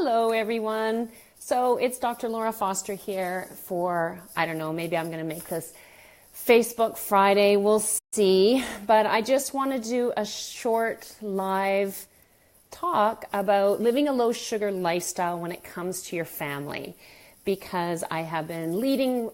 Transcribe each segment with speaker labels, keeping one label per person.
Speaker 1: Hello, everyone. So it's Dr. Laura Foster here for, I don't know, maybe I'm going to make this Facebook Friday. We'll see. But I just want to do a short live talk about living a low sugar lifestyle when it comes to your family, because I have been leading,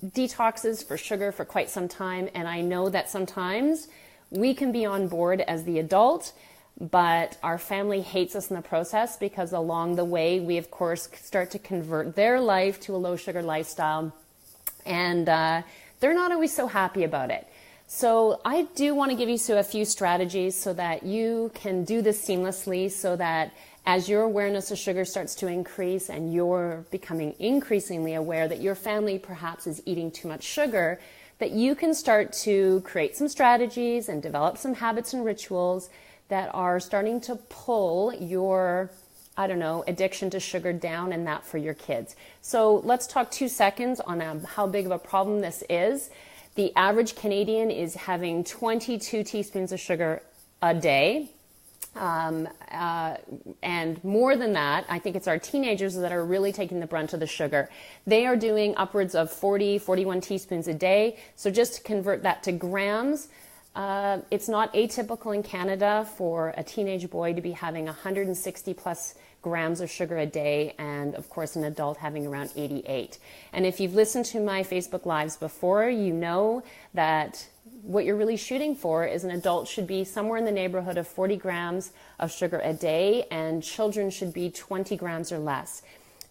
Speaker 1: detoxes for sugar for quite some time. And I know that sometimes we can be on board as the adult, but our family hates us in the process, because along the way, we of course start to convert their life to a low sugar lifestyle, and they're not always so happy about it. So I do want to give you a few strategies so that you can do this seamlessly, so that as your awareness of sugar starts to increase and you're becoming increasingly aware that your family perhaps is eating too much sugar, that you can start to create some strategies and develop some habits and rituals that are starting to pull your, addiction to sugar down, and that for your kids. So let's talk 2 seconds on how big of a problem this is. The average Canadian is having 22 teaspoons of sugar a day. And more than that, I think it's our teenagers that are really taking the brunt of the sugar. They are doing upwards of 41 teaspoons a day. So just to convert that to grams, it's not atypical in Canada for a teenage boy to be having 160 plus grams of sugar a day, and of course an adult having around 88. And if you've listened to my Facebook Lives before, you know that what you're really shooting for is an adult should be somewhere in the neighborhood of 40 grams of sugar a day, and children should be 20 grams or less.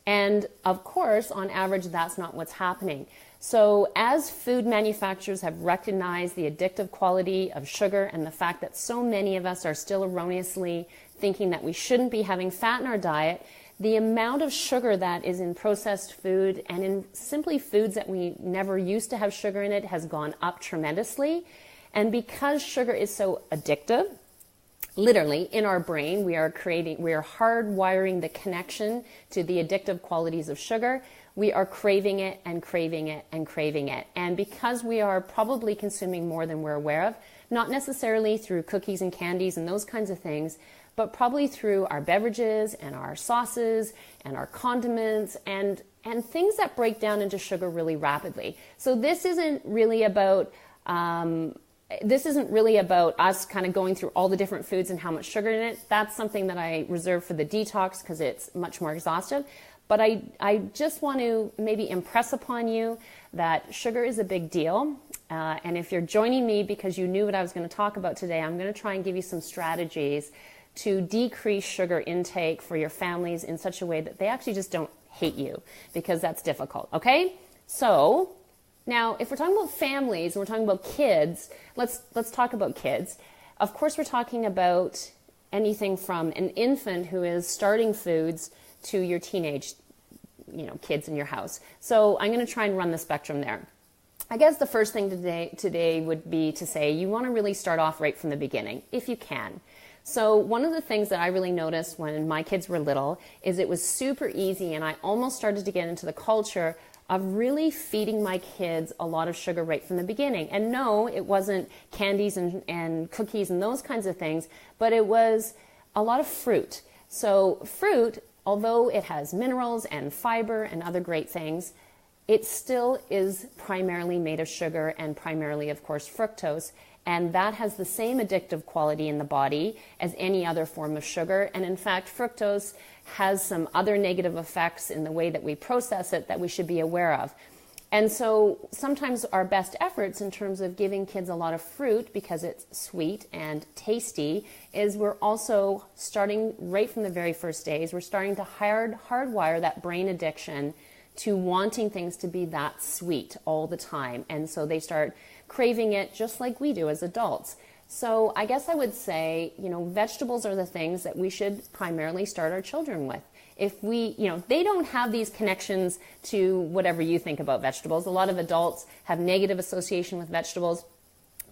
Speaker 1: And of course, on average, that's not what's happening. So as food manufacturers have recognized the addictive quality of sugar and the fact that so many of us are still erroneously thinking that we shouldn't be having fat in our diet, the amount of sugar that is in processed food and in simply foods that we never used to have sugar in it has gone up tremendously. And because sugar is so addictive, literally in our brain, we are hardwiring the connection to the addictive qualities of sugar. We are craving it and craving it and craving it. And because we are probably consuming more than we're aware of, not necessarily through cookies and candies and those kinds of things, but probably through our beverages and our sauces and our condiments and things that break down into sugar really rapidly. So this isn't really about us kind of going through all the different foods and how much sugar in it. That's something that I reserve for the detox because it's much more exhaustive. But I just want to maybe impress upon you that sugar is a big deal. And if you're joining me because you knew what I was going to talk about today, I'm going to try and give you some strategies to decrease sugar intake for your families in such a way that they actually just don't hate you, because that's difficult, okay? So now, if we're talking about families and we're talking about kids, let's talk about kids. Of course, we're talking about anything from an infant who is starting foods to your teenage, kids in your house. So I'm going to try and run the spectrum there. I guess the first thing today would be to say you want to really start off right from the beginning, if you can. So one of the things that I really noticed when my kids were little is it was super easy, and I almost started to get into the culture of really feeding my kids a lot of sugar right from the beginning. And no, it wasn't candies and cookies and those kinds of things, but it was a lot of fruit. So fruit, although it has minerals and fiber and other great things, it still is primarily made of sugar and primarily, of course, fructose. And that has the same addictive quality in the body as any other form of sugar. And in fact, fructose has some other negative effects in the way that we process it that we should be aware of. And so sometimes our best efforts in terms of giving kids a lot of fruit because it's sweet and tasty is we're also starting right from the very first days, we're starting to hardwire that brain addiction to wanting things to be that sweet all the time. And so they start craving it just like we do as adults. So I guess I would say, vegetables are the things that we should primarily start our children with. If we, they don't have these connections to whatever you think about vegetables. A lot of adults have negative association with vegetables,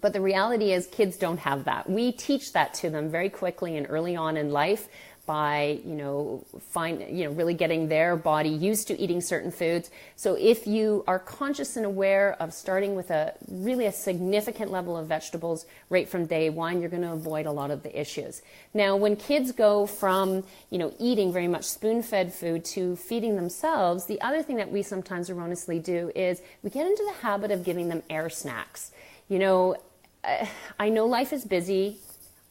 Speaker 1: but the reality is kids don't have that. We teach that to them very quickly and early on in life, by, really getting their body used to eating certain foods. So if you are conscious and aware of starting with a significant level of vegetables right from day one, you're going to avoid a lot of the issues. Now, when kids go from, eating very much spoon-fed food to feeding themselves, the other thing that we sometimes erroneously do is we get into the habit of giving them air snacks. I know life is busy.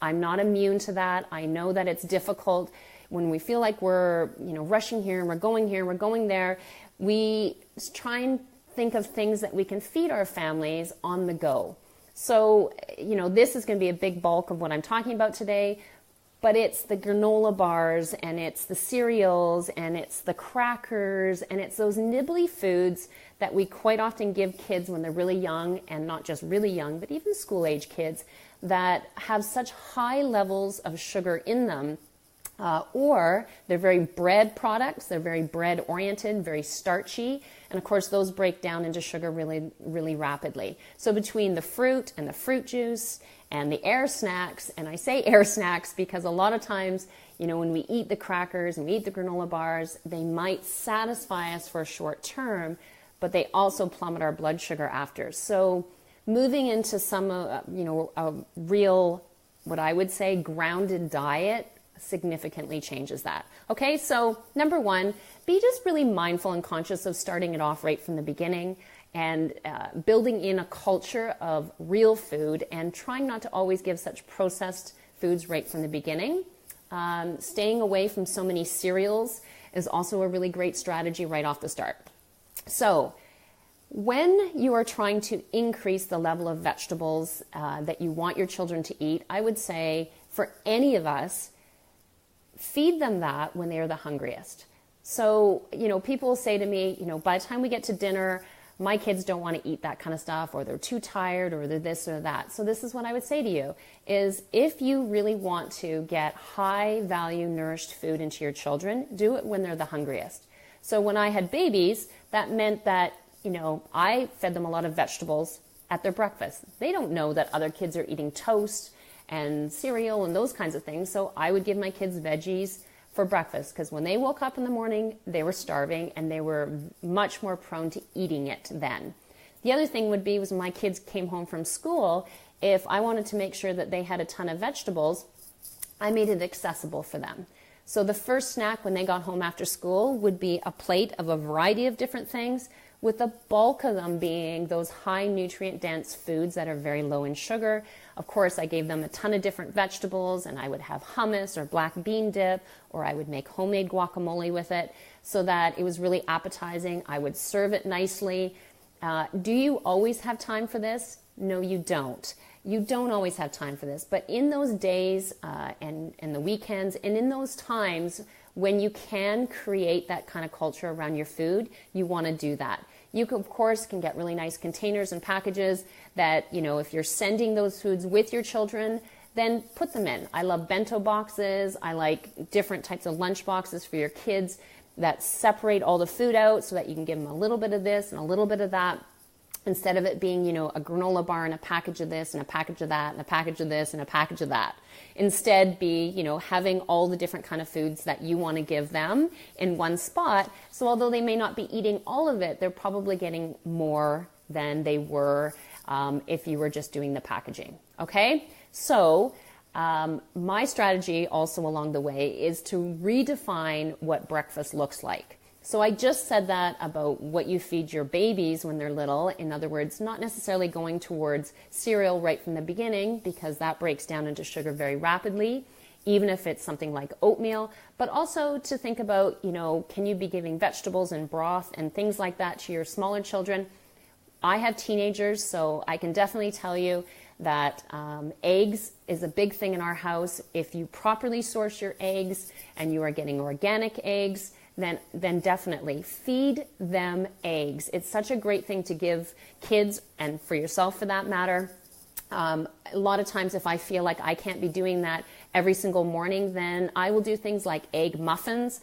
Speaker 1: I'm not immune to that. I know that it's difficult when we feel like we're, rushing here and we're going there. We try and think of things that we can feed our families on the go. So, this is going to be a big bulk of what I'm talking about today, but it's the granola bars and it's the cereals and it's the crackers and it's those nibbly foods that we quite often give kids when they're really young, and not just really young, but even school-age kids that have such high levels of sugar in them, or they're very bread products, they're very bread-oriented, very starchy, and of course those break down into sugar really, really rapidly. So between the fruit and the fruit juice and the air snacks, and I say air snacks because a lot of times, when we eat the crackers and we eat the granola bars, they might satisfy us for a short term, but they also plummet our blood sugar after. So moving into some, a real, what I would say, grounded diet significantly changes that. Okay, so number one, be just really mindful and conscious of starting it off right from the beginning and building in a culture of real food and trying not to always give such processed foods right from the beginning. Staying away from so many cereals is also a really great strategy right off the start. So when you are trying to increase the level of vegetables that you want your children to eat, I would say for any of us, feed them that when they are the hungriest. So, people will say to me, by the time we get to dinner, my kids don't want to eat that kind of stuff, or they're too tired, or they're this or that. So this is what I would say to you, is if you really want to get high value nourished food into your children, do it when they're the hungriest. So when I had babies, that meant that, I fed them a lot of vegetables at their breakfast. They don't know that other kids are eating toast and cereal and those kinds of things. So I would give my kids veggies for breakfast, because when they woke up in the morning, they were starving and they were much more prone to eating it then. The other thing would be was when my kids came home from school, if I wanted to make sure that they had a ton of vegetables, I made it accessible for them. So the first snack when they got home after school would be a plate of a variety of different things, with the bulk of them being those high nutrient dense foods that are very low in sugar. Of course, I gave them a ton of different vegetables, and I would have hummus or black bean dip, or I would make homemade guacamole with it so that it was really appetizing. I would serve it nicely. Do you always have time for this? No, you don't. You don't always have time for this, but in those days and the weekends and in those times when you can create that kind of culture around your food, you want to do that. You, of course, can get really nice containers and packages that, if you're sending those foods with your children, then put them in. I love bento boxes. I like different types of lunch boxes for your kids that separate all the food out so that you can give them a little bit of this and a little bit of that, instead of it being, a granola bar and a package of this and a package of that and a package of this and a package of that. Instead be, having all the different kind of foods that you want to give them in one spot. So although they may not be eating all of it, they're probably getting more than they were if you were just doing the packaging. Okay? So my strategy also along the way is to redefine what breakfast looks like. So I just said that about what you feed your babies when they're little. In other words, not necessarily going towards cereal right from the beginning, because that breaks down into sugar very rapidly, even if it's something like oatmeal, but also to think about, can you be giving vegetables and broth and things like that to your smaller children? I have teenagers, so I can definitely tell you that eggs is a big thing in our house. If you properly source your eggs and you are getting organic eggs, then definitely feed them eggs. It's such a great thing to give kids, and for yourself for that matter. A lot of times if I feel like I can't be doing that every single morning, then I will do things like egg muffins.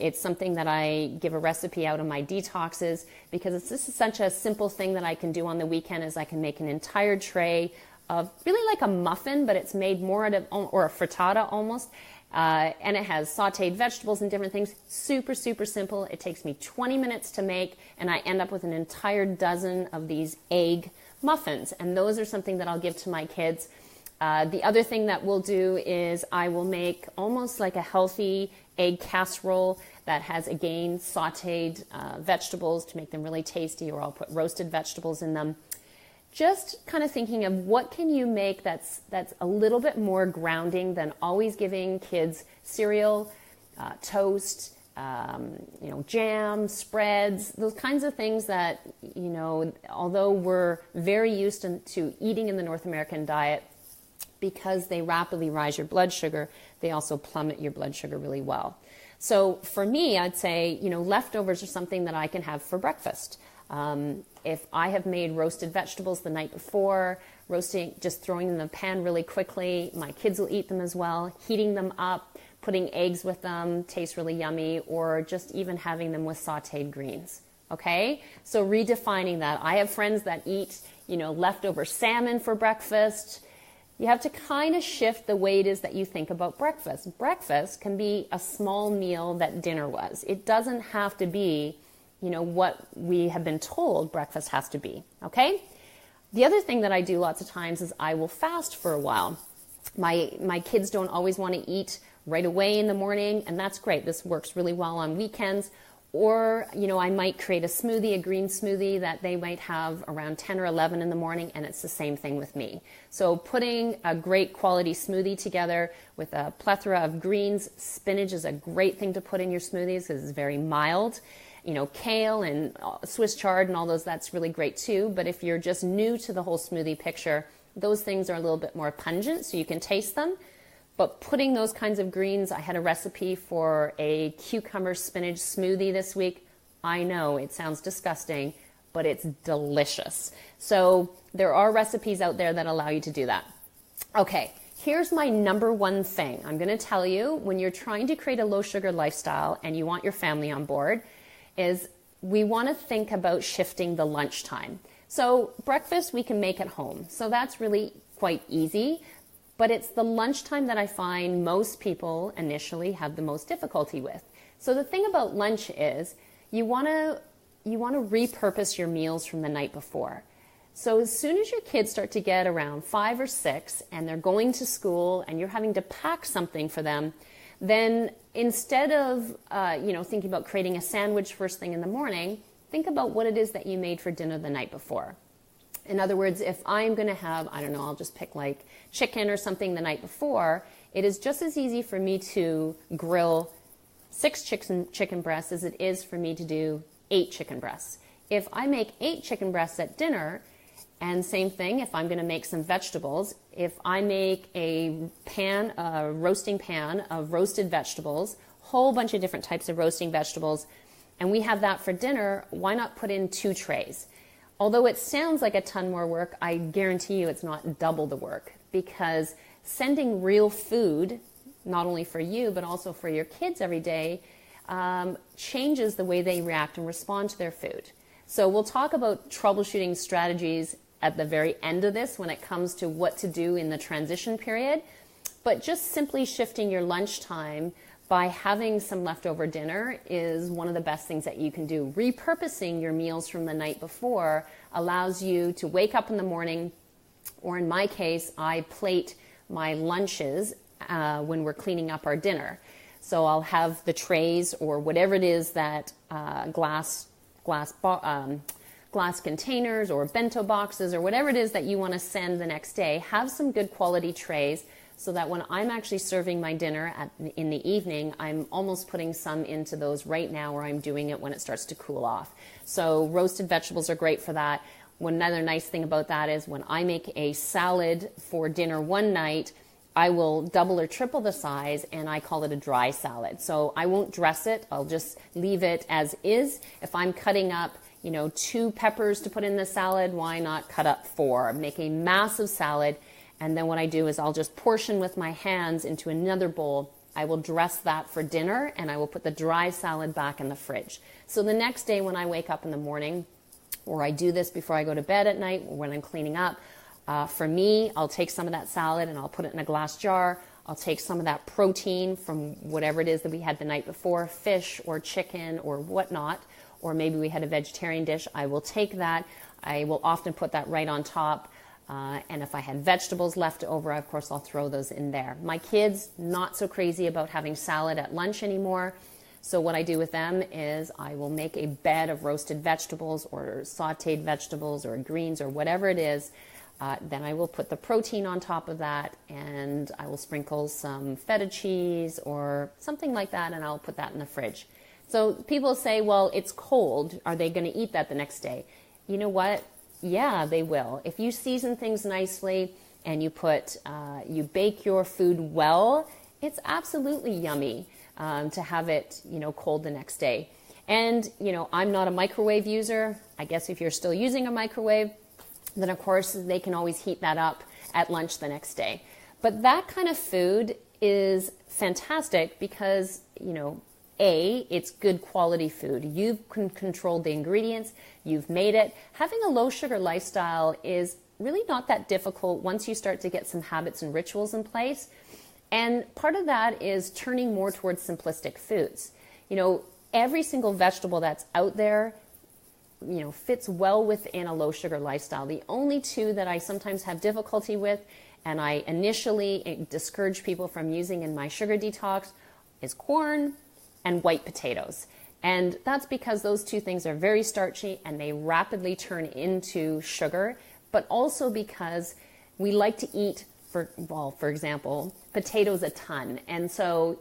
Speaker 1: It's something that I give a recipe out of my detoxes, because this is such a simple thing that I can do on the weekend, is I can make an entire tray of really like a muffin, but it's made more out of, or a frittata almost. And it has sauteed vegetables and different things. Super, super simple. It takes me 20 minutes to make, and I end up with an entire dozen of these egg muffins. And those are something that I'll give to my kids. The other thing that we'll do is I will make almost like a healthy egg casserole that has, again, sauteed vegetables to make them really tasty, or I'll put roasted vegetables in them. Just kind of thinking of what can you make that's a little bit more grounding than always giving kids cereal, toast, jam, spreads, those kinds of things that, although we're very used to eating in the North American diet, because they rapidly rise your blood sugar, they also plummet your blood sugar really well. So for me, I'd say, leftovers are something that I can have for breakfast. If I have made roasted vegetables the night before, just throwing them in the pan really quickly, my kids will eat them as well, heating them up, putting eggs with them, tastes really yummy, or just even having them with sauteed greens. Okay? So redefining that. I have friends that eat, leftover salmon for breakfast. You have to kind of shift the way it is that you think about breakfast. Breakfast can be a small meal that dinner was. It doesn't have to be, what we have been told breakfast has to be, okay? The other thing that I do lots of times is I will fast for a while. My kids don't always want to eat right away in the morning, and that's great. This works really well on weekends. Or, I might create a smoothie, a green smoothie that they might have around 10 or 11 in the morning, and it's the same thing with me. So putting a great quality smoothie together with a plethora of greens. Spinach is a great thing to put in your smoothies because it's very mild. Kale and Swiss chard and all those, that's really great too. But if you're just new to the whole smoothie picture, those things are a little bit more pungent, so you can taste them. But putting those kinds of greens, I had a recipe for a cucumber spinach smoothie this week. I know it sounds disgusting, but it's delicious. So there are recipes out there that allow you to do that. Okay, here's my number one thing I'm going to tell you when you're trying to create a low sugar lifestyle and you want your family on board is we want to think about shifting the lunchtime. So breakfast we can make at home. So that's really quite easy. But it's the lunchtime that I find most people initially have the most difficulty with. So the thing about lunch is you want to repurpose your meals from the night before. So as soon as your kids start to get around 5 or 6 and they're going to school and you're having to pack something for them, then instead of thinking about creating a sandwich first thing in the morning, think about what it is that you made for dinner the night before. In other words, if I'm going to have, I'll just pick like chicken or something the night before, it is just as easy for me to grill 6 chicken breasts as it is for me to do 8 chicken breasts. If I make 8 chicken breasts at dinner, and same thing, if I'm going to make some vegetables, if I make a roasting pan of roasted vegetables, whole bunch of different types of roasting vegetables, and we have that for dinner, why not put in 2 trays? Although it sounds like a ton more work, I guarantee you it's not double the work, because sending real food, not only for you, but also for your kids every day, changes the way they react and respond to their food. So we'll talk about troubleshooting strategies at the very end of this when it comes to what to do in the transition period. But just simply shifting your lunchtime by having some leftover dinner is one of the best things that you can do. Repurposing your meals from the night before allows you to wake up in the morning, or in my case, I plate my lunches when we're cleaning up our dinner. So I'll have the trays or whatever it is that glass containers or bento boxes or whatever it is that you want to send the next day. Have some good quality trays, so that when I'm actually serving my dinner in the evening, I'm almost putting some into those right now, or I'm doing it when it starts to cool off. So roasted vegetables are great for that. Another nice thing about that is when I make a salad for dinner one night, I will double or triple the size, and I call it a dry salad. So I won't dress it. I'll just leave it as is. If I'm cutting up 2 peppers to put in the salad, why not cut up 4? Make a massive salad. And then what I do is I'll just portion with my hands into another bowl. I will dress that for dinner, and I will put the dry salad back in the fridge. So the next day when I wake up in the morning, or I do this before I go to bed at night, or when I'm cleaning up, for me, I'll take some of that salad and I'll put it in a glass jar. I'll take some of that protein from whatever it is that we had the night before, fish or chicken or whatnot, or maybe we had a vegetarian dish. I will take that. I will often put that right on top. And if I had vegetables left over, of course, I'll throw those in there. My kids, not so crazy about having salad at lunch anymore. So what I do with them is I will make a bed of roasted vegetables or sauteed vegetables or greens or whatever it is. Then I will put the protein on top of that, and I will sprinkle some feta cheese or something like that, and I'll put that in the fridge. So people say, well, it's cold. Are they going to eat that the next day? You know what? Yeah, they will. If you season things nicely and you you bake your food well, it's absolutely yummy to have it, cold the next day. And, I'm not a microwave user. I guess if you're still using a microwave, then of course they can always heat that up at lunch the next day. But that kind of food is fantastic because, it's good quality food. You can control the ingredients. You've made it. Having a low sugar lifestyle is really not that difficult once you start to get some habits and rituals in place. And part of that is turning more towards simplistic foods. Every single vegetable that's out there, fits well within a low sugar lifestyle. The only two that I sometimes have difficulty with, and I initially discourage people from using in my sugar detox, is corn and white potatoes. And that's because those two things are very starchy and they rapidly turn into sugar, but also because we like to eat, for example, potatoes a ton. And so,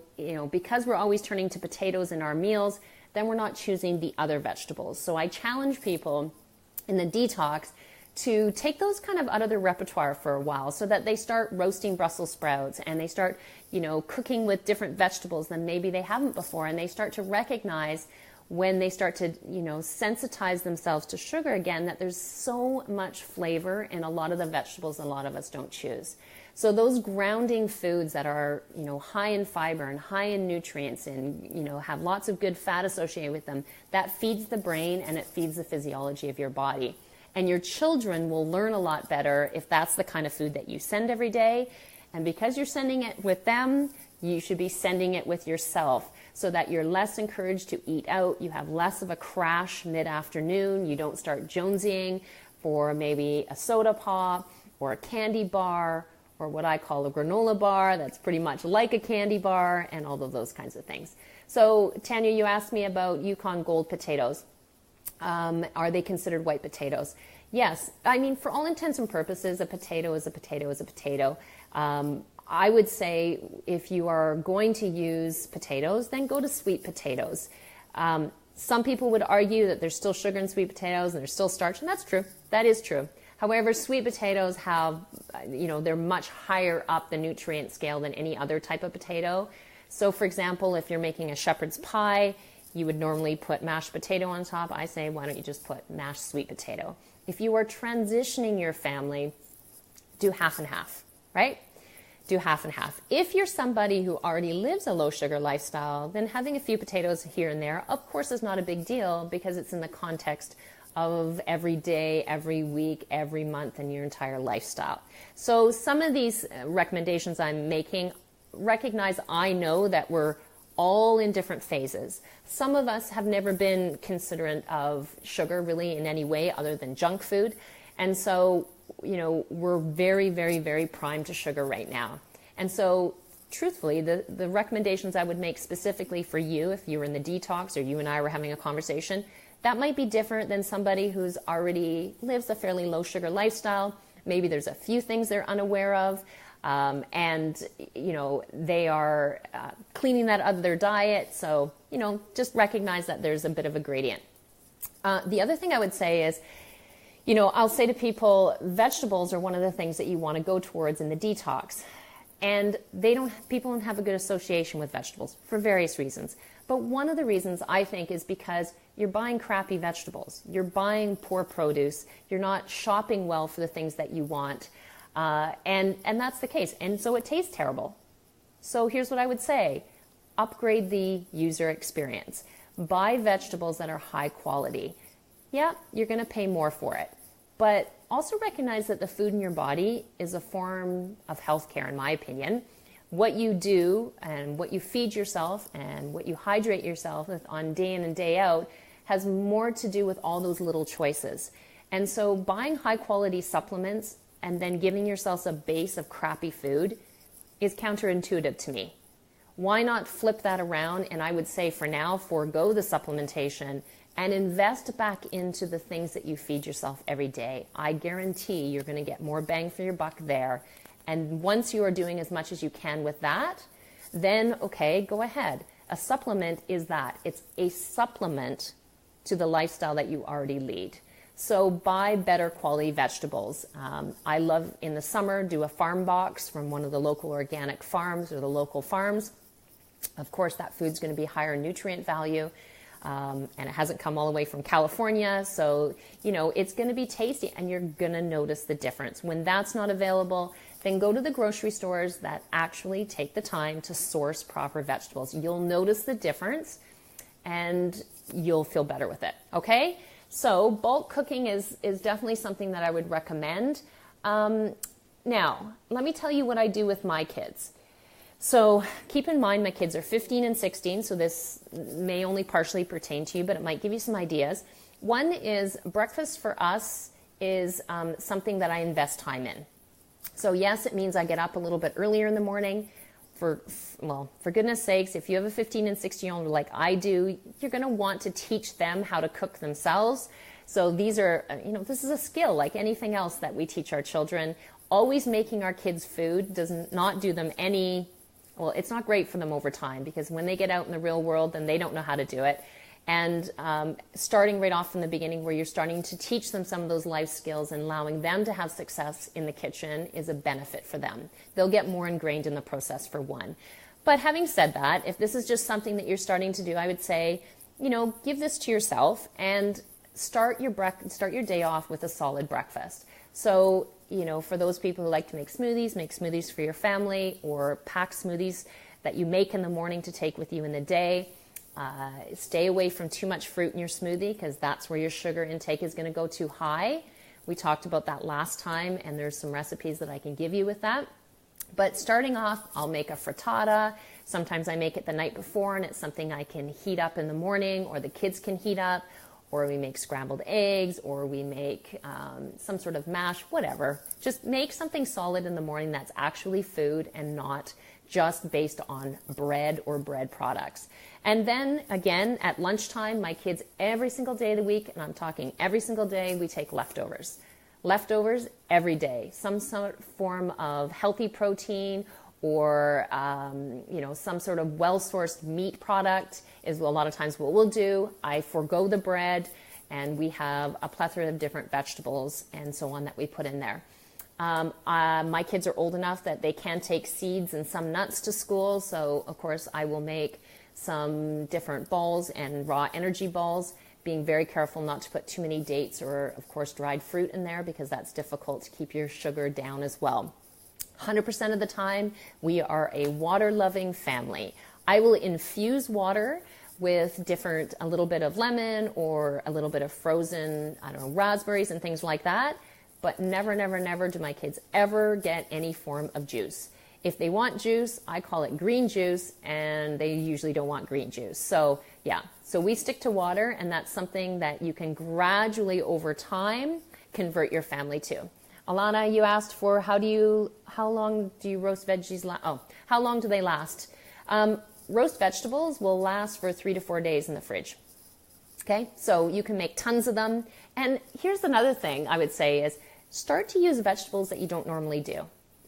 Speaker 1: because we're always turning to potatoes in our meals, then we're not choosing the other vegetables. So I challenge people in the detox to take those kind of out of their repertoire for a while so that they start roasting Brussels sprouts and they start, cooking with different vegetables than maybe they haven't before. And they start to recognize when they start to, sensitize themselves to sugar again, that there's so much flavor in a lot of the vegetables a lot of us don't choose. So those grounding foods that are, high in fiber and high in nutrients and, have lots of good fat associated with them, that feeds the brain and it feeds the physiology of your body. And your children will learn a lot better if that's the kind of food that you send every day. And because you're sending it with them, you should be sending it with yourself so that you're less encouraged to eat out. You have less of a crash mid-afternoon. You don't start jonesying for maybe a soda pop or a candy bar or what I call a granola bar that's pretty much like a candy bar and all of those kinds of things. So Tanya, you asked me about Yukon Gold potatoes. Are they considered white potatoes? Yes. I mean, for all intents and purposes, a potato is a potato is a potato. I would say if you are going to use potatoes, then go to sweet potatoes. Some people would argue that there's still sugar in sweet potatoes and there's still starch, and that's true. That is true. However, sweet potatoes have, they're much higher up the nutrient scale than any other type of potato. So, for example, if you're making a shepherd's pie, you would normally put mashed potato on top. I say, why don't you just put mashed sweet potato? If you are transitioning your family, do half and half, right? Do half and half. If you're somebody who already lives a low sugar lifestyle, then having a few potatoes here and there, of course, is not a big deal because it's in the context of every day, every week, every month in your entire lifestyle. So some of these recommendations I'm making, recognize I know that we're all in different phases. Some of us have never been considerate of sugar really in any way other than junk food. And so, we're very, very, very primed to sugar right now. And so truthfully, the recommendations I would make specifically for you, if you were in the detox or you and I were having a conversation, that might be different than somebody who's already lives a fairly low sugar lifestyle. Maybe there's a few things they're unaware of. And they are cleaning that out of their diet. So, just recognize that there's a bit of a gradient. The other thing I would say is, I'll say to people, vegetables are one of the things that you want to go towards in the detox. And people don't have a good association with vegetables for various reasons. But one of the reasons I think is because you're buying crappy vegetables. You're buying poor produce. You're not shopping well for the things that you want. And that's the case. And so it tastes terrible. So here's what I would say. Upgrade the user experience. Buy vegetables that are high quality. Yeah, you're going to pay more for it. But also recognize that the food in your body is a form of healthcare, in my opinion. what you do and what you feed yourself and what you hydrate yourself with on day in and day out has more to do with all those little choices. And so buying high quality supplements and then giving yourself a base of crappy food is counterintuitive to me. Why not flip that around? And I would say for now, forego the supplementation and invest back into the things that you feed yourself every day. I guarantee you're going to get more bang for your buck there. And once you are doing as much as you can with that, then okay, go ahead. A supplement is that. It's a supplement to the lifestyle that you already lead. So buy better quality vegetables. I love in the summer, do a farm box from one of the local organic farms or the local farms. Of course, that food's going to be higher in nutrient value. And it hasn't come all the way from California. So, it's going to be tasty and you're going to notice the difference. When that's not available, then go to the grocery stores that actually take the time to source proper vegetables. You'll notice the difference and you'll feel better with it. Okay? So bulk cooking is definitely something that I would recommend. Now, let me tell you what I do with my kids. So keep in mind my kids are 15 and 16, so this may only partially pertain to you, but it might give you some ideas. One is breakfast for us is something that I invest time in. So yes, it means I get up a little bit earlier in the morning. For goodness sakes, if you have a 15 and 16-year-old like I do, you're going to want to teach them how to cook themselves. So these are, this is a skill like anything else that we teach our children. Always making our kids food does not do them any, it's not great for them over time because when they get out in the real world, then they don't know how to do it. And starting right off from the beginning where you're starting to teach them some of those life skills and allowing them to have success in the kitchen is a benefit for them. They'll get more ingrained in the process for one. But having said that, if this is just something that you're starting to do, I would say, give this to yourself and start your day off with a solid breakfast. So, for those people who like to make smoothies for your family or pack smoothies that you make in the morning to take with you in the day. Stay away from too much fruit in your smoothie because that's where your sugar intake is going to go too high. We talked about that last time and there's some recipes that I can give you with that. But starting off, I'll make a frittata. Sometimes I make it the night before and it's something I can heat up in the morning or the kids can heat up, or we make scrambled eggs, or we make some sort of mash, whatever. Just make something solid in the morning that's actually food and not just based on bread or bread products. And then again, at lunchtime, my kids every single day of the week, and I'm talking every single day, we take leftovers. Leftovers every day, some form of healthy protein or, some sort of well-sourced meat product is a lot of times what we'll do. I forego the bread and we have a plethora of different vegetables and so on that we put in there. My kids are old enough that they can take seeds and some nuts to school. So of course I will make some different balls and raw energy balls, being very careful not to put too many dates or of course dried fruit in there because that's difficult to keep your sugar down as well. 100% of the time, we are a water-loving family. I will infuse water with a little bit of lemon or a little bit of frozen, raspberries and things like that. But never, never, never do my kids ever get any form of juice. If they want juice, I call it green juice, and they usually don't want green juice. So yeah, so we stick to water, and that's something that you can gradually over time convert your family to. Alana, you asked for how long do you roast veggies last? How long do they last? Roast vegetables will last for 3 to 4 days in the fridge. Okay, so you can make tons of them. And here's another thing I would say is start to use vegetables that you don't normally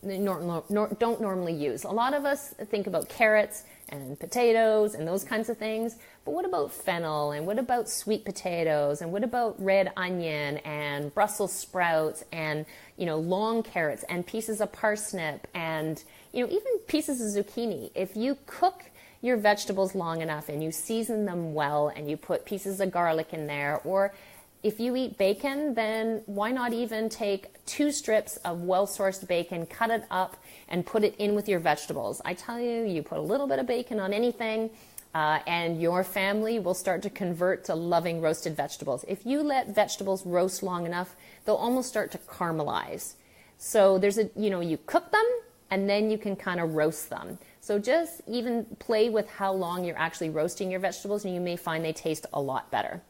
Speaker 1: don't normally use. A lot of us think about carrots and potatoes and those kinds of things, but what about fennel and what about sweet potatoes and what about red onion and Brussels sprouts and long carrots and pieces of parsnip and even pieces of zucchini. If you cook your vegetables long enough and you season them well and you put pieces of garlic in there, or if you eat bacon, then why not even take 2 strips of well-sourced bacon, cut it up, and put it in with your vegetables. I tell you, you put a little bit of bacon on anything, and your family will start to convert to loving roasted vegetables. If you let vegetables roast long enough, they'll almost start to caramelize. So you cook them, and then you can kind of roast them. So just even play with how long you're actually roasting your vegetables, and you may find they taste a lot better.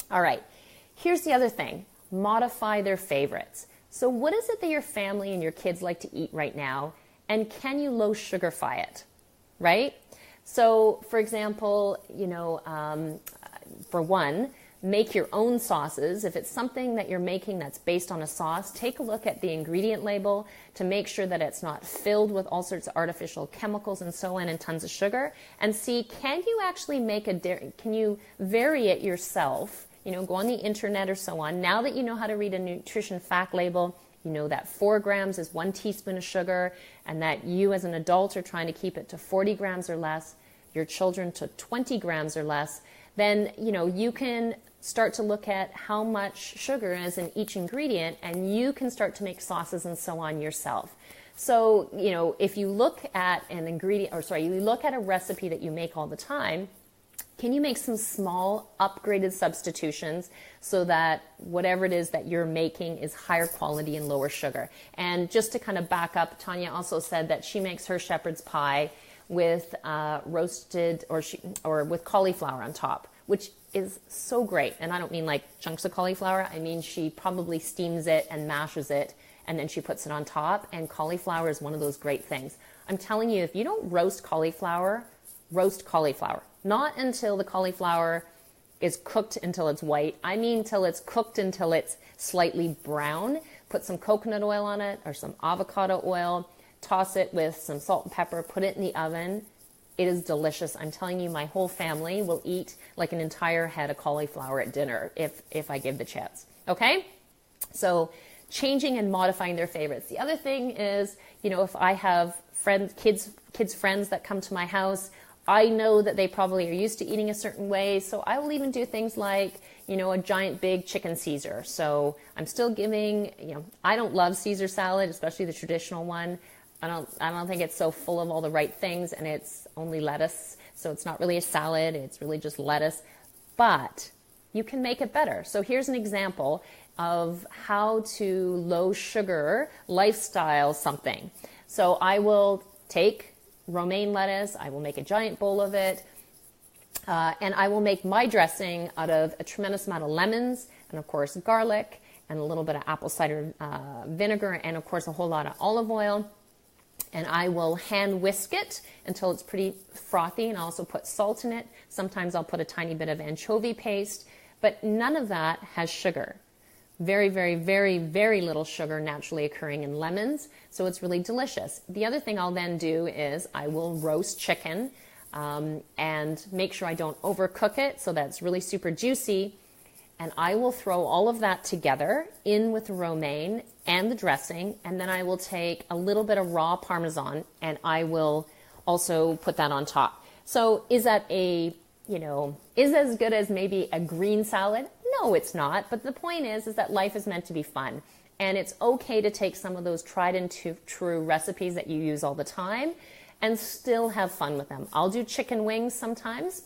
Speaker 1: All right, here's the other thing. Modify their favorites. So what is it that your family and your kids like to eat right now? And can you low sugarify it, right? So for example, for one, make your own sauces. If it's something that you're making that's based on a sauce, take a look at the ingredient label to make sure that it's not filled with all sorts of artificial chemicals and so on and tons of sugar, and see, can you actually can you vary it yourself? Go on the internet or so on. Now that you know how to read a nutrition fact label, you know that 4 grams is 1 teaspoon of sugar, and that you as an adult are trying to keep it to 40 grams or less, your children to 20 grams or less, then you can start to look at how much sugar is in each ingredient, and you can start to make sauces and so on yourself. So, if you look at you look at a recipe that you make all the time, can you make some small upgraded substitutions so that whatever it is that you're making is higher quality and lower sugar? And just to kind of back up, Tanya also said that she makes her shepherd's pie with roasted or with cauliflower on top, which is so great. And I don't mean like chunks of cauliflower. I mean, she probably steams it and mashes it, and then she puts it on top. And cauliflower is one of those great things. I'm telling you, if you don't roast cauliflower. Not until the cauliflower is cooked until it's white. I mean till it's cooked until it's slightly brown. Put some coconut oil on it or some avocado oil. Toss it with some salt and pepper. Put it in the oven. It is delicious. I'm telling you, my whole family will eat like an entire head of cauliflower at dinner if I give the chance. Okay? So changing and modifying their favorites. The other thing is, if I have kids friends that come to my house, I know that they probably are used to eating a certain way, so I will even do things like, a giant big chicken Caesar. So I'm still giving, I don't love Caesar salad, especially the traditional one. I don't think it's so full of all the right things, and it's only lettuce, so it's not really a salad, it's really just lettuce. But you can make it better. So here's an example of how to low sugar lifestyle something. So I will take romaine lettuce, I will make a giant bowl of it, and I will make my dressing out of a tremendous amount of lemons, and of course garlic, and a little bit of apple cider vinegar, and of course a whole lot of olive oil. And I will hand whisk it until it's pretty frothy, and I also put salt in it. Sometimes I'll put a tiny bit of anchovy paste, but none of that has sugar. Very, very, very, very little sugar naturally occurring in lemons, so it's really delicious. The other thing I'll then do is I will roast chicken and make sure I don't overcook it so that it's really super juicy. And I will throw all of that together in with the romaine and the dressing, and then I will take a little bit of raw Parmesan and I will also put that on top. So is that is as good as maybe a green salad? No, it's not. But the point is that life is meant to be fun. And it's okay to take some of those tried and true recipes that you use all the time and still have fun with them. I'll do chicken wings sometimes.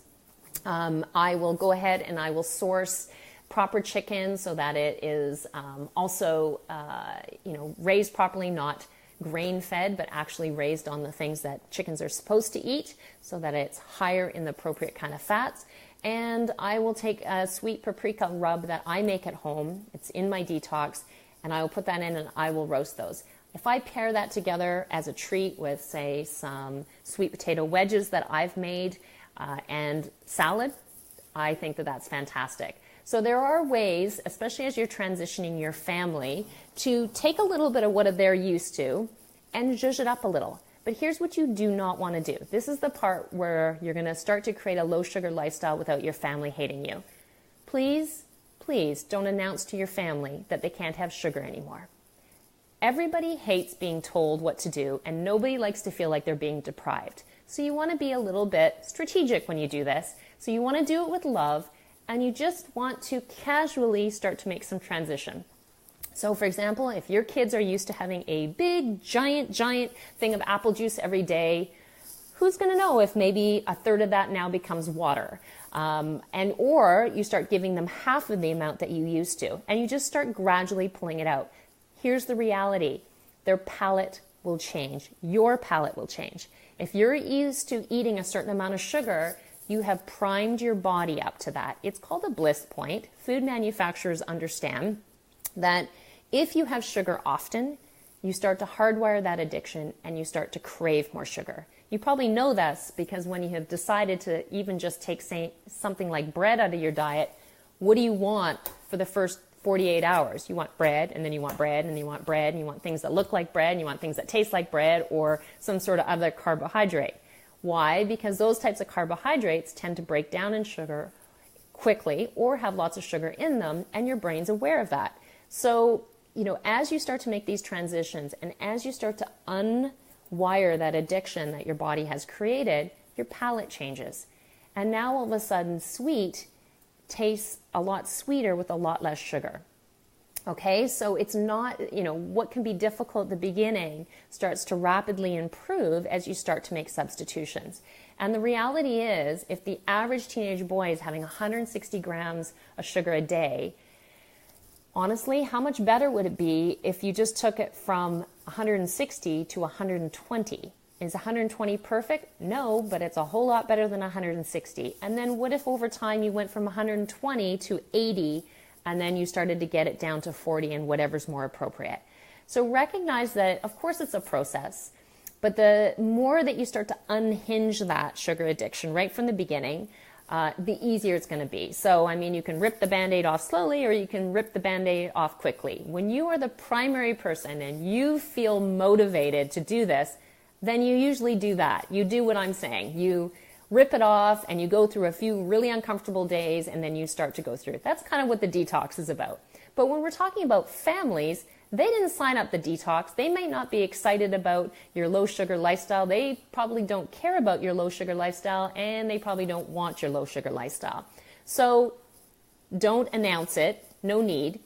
Speaker 1: I will go ahead and I will source proper chicken so that it is also, raised properly, not grain-fed, but actually raised on the things that chickens are supposed to eat so that it's higher in the appropriate kind of fats. And I will take a sweet paprika rub that I make at home. It's in my detox, and I will put that in and I will roast those. If I pair that together as a treat with, say, some sweet potato wedges that I've made and salad, I think that that's fantastic. So there are ways, especially as you're transitioning your family, to take a little bit of what they're used to and zhuzh it up a little. But here's what you do not want to do. This is the part where you're going to start to create a low sugar lifestyle without your family hating you. Please, please don't announce to your family that they can't have sugar anymore. Everybody hates being told what to do, and nobody likes to feel like they're being deprived. So you want to be a little bit strategic when you do this. So you want to do it with love, and you just want to casually start to make some transition. So for example, if your kids are used to having a big, giant thing of apple juice every day, who's going to know if maybe a third of that now becomes water? Or you start giving them half of the amount that you used to, and you just start gradually pulling it out. Here's the reality. Their palate will change. Your palate will change. If you're used to eating a certain amount of sugar, you have primed your body up to that. It's called a bliss point. Food manufacturers understand that if you have sugar often, you start to hardwire that addiction and you start to crave more sugar. You probably know this because when you have decided to even just take something like bread out of your diet, what do you want for the first 48 hours? You want bread, and then you want bread, and you want bread, and you want things that look like bread, and you want things that taste like bread, or some sort of other carbohydrate. Why? Because those types of carbohydrates tend to break down in sugar quickly or have lots of sugar in them, and your brain's aware of that. So, as you start to make these transitions and as you start to unwire that addiction that your body has created, your palate changes. And now all of a sudden, sweet tastes a lot sweeter with a lot less sugar. Okay, so it's not, what can be difficult at the beginning starts to rapidly improve as you start to make substitutions. And the reality is, if the average teenage boy is having 160 grams of sugar a day, honestly, how much better would it be if you just took it from 160 to 120? Is 120 perfect? No, but it's a whole lot better than 160. And then what if over time you went from 120 to 80 and then you started to get it down to 40 and whatever's more appropriate? So recognize that, of course, it's a process, but the more that you start to unhinge that sugar addiction right from the beginning, the easier it's going to be. So, you can rip the Band-Aid off slowly or you can rip the Band-Aid off quickly. When you are the primary person and you feel motivated to do this, then you usually do that. You do what I'm saying. You rip it off and you go through a few really uncomfortable days and then you start to go through it. That's kind of what the detox is about. But when we're talking about families, they didn't sign up the detox. They might not be excited about your low sugar lifestyle. They probably don't care about your low sugar lifestyle and they probably don't want your low sugar lifestyle. So don't announce it. No need.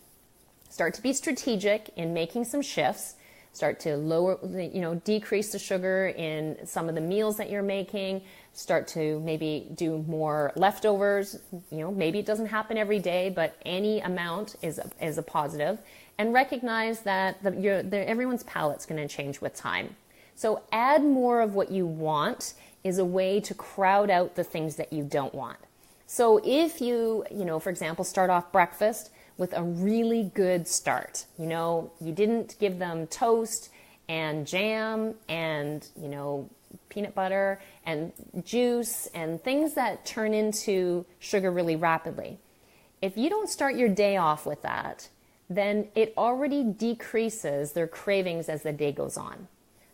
Speaker 1: Start to be strategic in making some shifts. Start to decrease the sugar in some of the meals that you're making. Start to maybe do more leftovers. Maybe it doesn't happen every day, but any amount is a positive. And recognize that everyone's palate's going to change with time. So add more of what you want is a way to crowd out the things that you don't want. So if you, for example, start off breakfast with a really good start. You didn't give them toast and jam and, peanut butter and juice and things that turn into sugar really rapidly. If you don't start your day off with that, then it already decreases their cravings as the day goes on.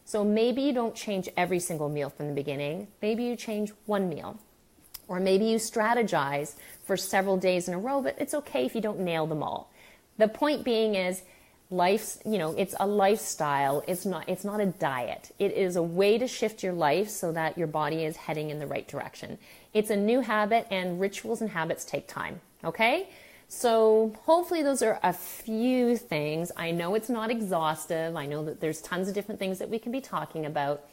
Speaker 1: So maybe you don't change every single meal from the beginning. Maybe you change one meal. Or maybe you strategize for several days in a row, but it's okay if you don't nail them all. The point being is it's a lifestyle. It's not a diet. It is a way to shift your life so that your body is heading in the right direction. It's a new habit and rituals and habits take time. Okay? So hopefully those are a few things. I know it's not exhaustive. I know that there's tons of different things that we can be talking about.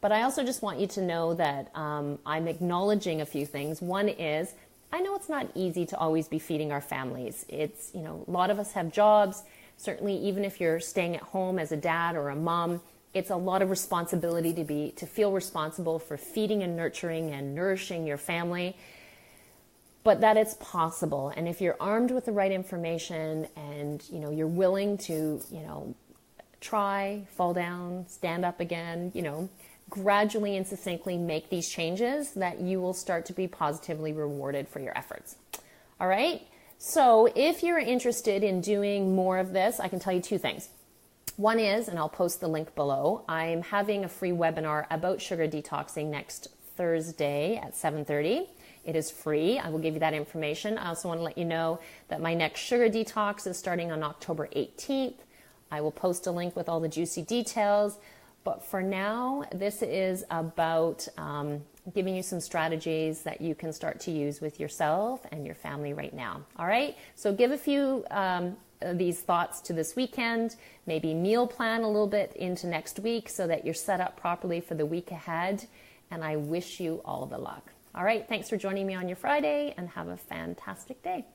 Speaker 1: But I also just want you to know that I'm acknowledging a few things. One is, I know it's not easy to always be feeding our families. It's, a lot of us have jobs. Certainly, even if you're staying at home as a dad or a mom, it's a lot of responsibility to feel responsible for feeding and nurturing and nourishing your family. But that it's possible. And if you're armed with the right information and, you're willing to, try, fall down, stand up again, gradually and succinctly make these changes, that you will start to be positively rewarded for your efforts. All right. So if you're interested in doing more of this, I can tell you two things. One is, and I'll post the link below, I'm having a free webinar about sugar detoxing next Thursday at 7:30. It is free. I will give you that information. I also want to let you know that my next sugar detox is starting on October 18th. I will post a link with all the juicy details. But for now, this is about giving you some strategies that you can start to use with yourself and your family right now. All right? So give a few these thoughts to this weekend, maybe meal plan a little bit into next week so that you're set up properly for the week ahead. And I wish you all the luck. All right, thanks for joining me on your Friday and have a fantastic day.